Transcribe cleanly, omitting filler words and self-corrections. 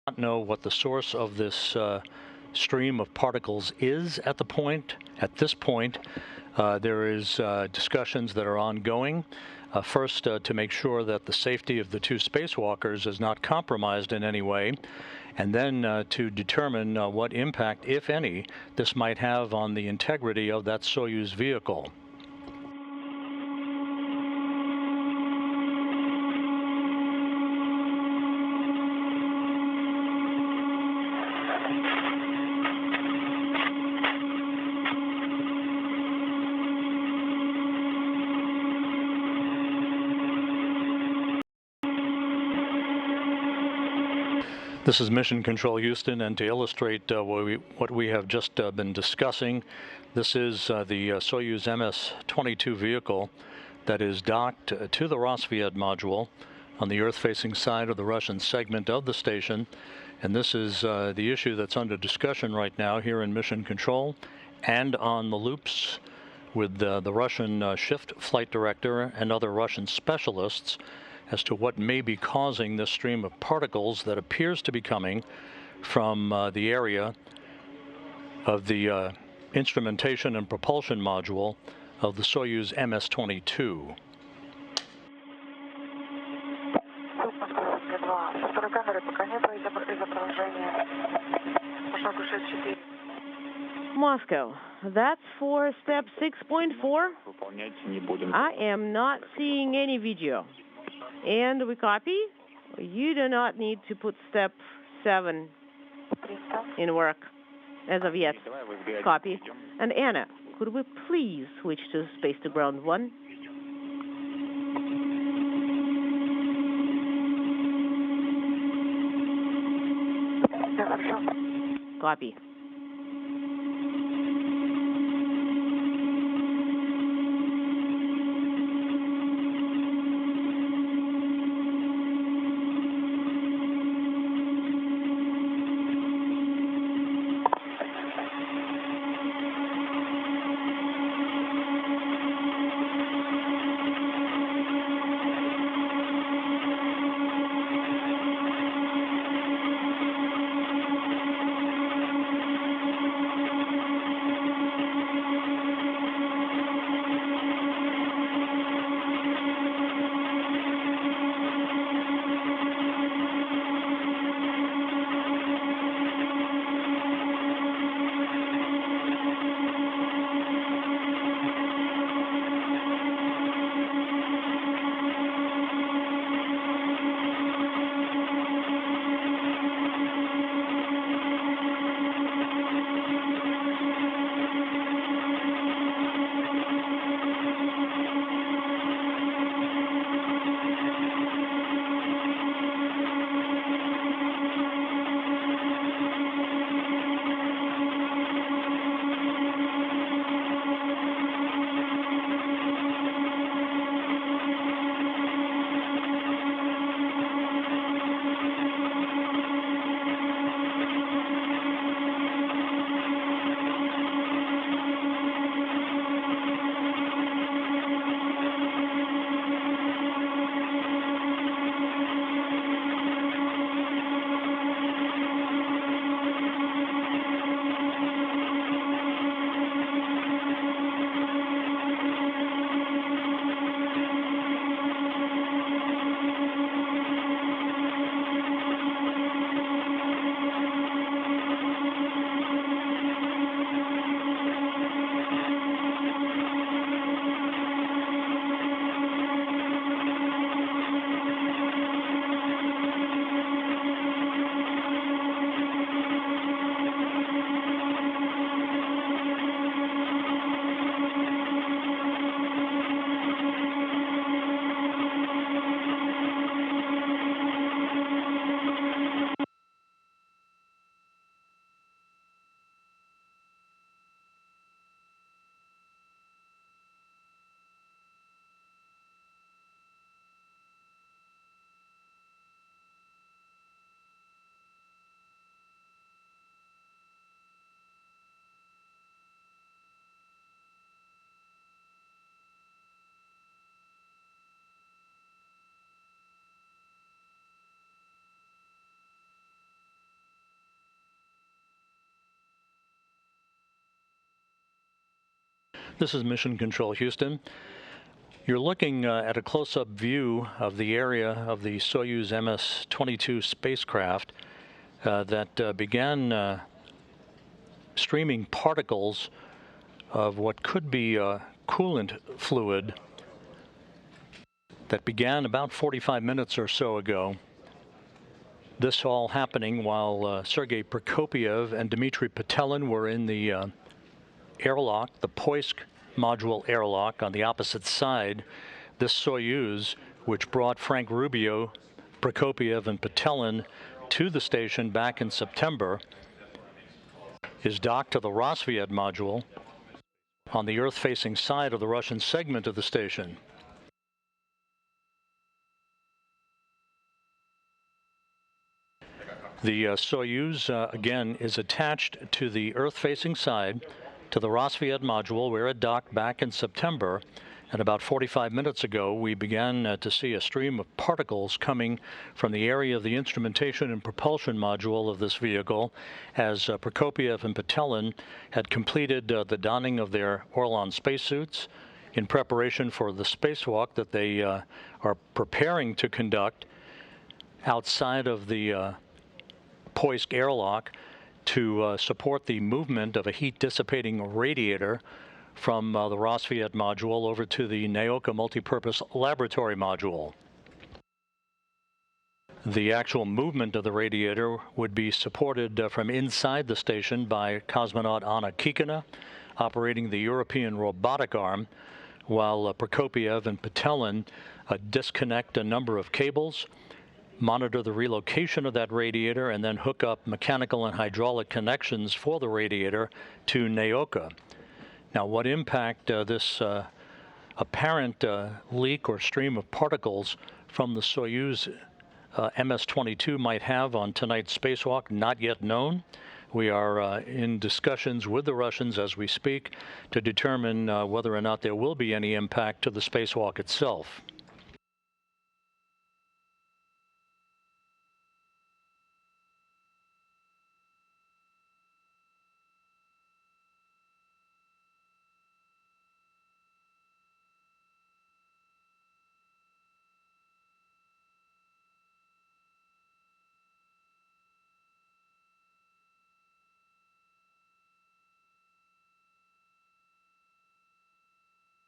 not know what the source of this stream of particles is at this point. There is discussions that are ongoing. First, to make sure that the safety of the two spacewalkers is not compromised in any way, and then to determine what impact, if any, this might have on the integrity of that Soyuz vehicle. This is Mission Control Houston, and to illustrate what we have just been discussing, this is the Soyuz MS22 vehicle that is docked to the Rosviet module on the Earth-facing side of the Russian segment of the station. And this is the issue that's under discussion right now here in Mission Control and on the loops with the Russian shift flight director and other Russian specialists as to what may be causing this stream of particles that appears to be coming from the area of the instrumentation and propulsion module of the Soyuz MS22. Moscow, that's for step 6.4. I am not seeing any video. And we copy. You do not need to put step 7 in work as of yet. Copy. And Anna, could we please switch to space to ground 1? Copy. This is Mission Control Houston. You're looking at a close-up view of the area of the Soyuz MS22 spacecraft that began streaming particles of what could be coolant fluid that began about 45 minutes or so ago. This all happening while Sergei Prokopyev and Dmitry Petelin were in the airlock, the Poisk module airlock on the opposite side. This Soyuz, which brought Frank Rubio, Prokopyev, and Petelin to the station back in September, is docked to the Rosviet module on the Earth-facing side of the Russian segment of the station. The Soyuz, again, is attached to the Earth-facing side, to the Rosviet module, where it docked back in September. And about 45 minutes ago, we began to see a stream of particles coming from the area of the instrumentation and propulsion module of this vehicle, as Prokopyev and Petelin had completed the donning of their Orlan spacesuits in preparation for the spacewalk that they are preparing to conduct outside of the Poisk airlock to support the movement of a heat-dissipating radiator from the Rosviet module over to the Naoka multipurpose laboratory module. The actual movement of the radiator would be supported from inside the station by cosmonaut Anna Kikina, operating the European robotic arm, while Prokopyev and Petelin disconnect a number of cables, monitor the relocation of that radiator, and then hook up mechanical and hydraulic connections for the radiator to Naoka. Now, what impact this apparent leak or stream of particles from the Soyuz MS22 might have on tonight's spacewalk, not yet known. We are in discussions with the Russians as we speak to determine whether or not there will be any impact to the spacewalk itself.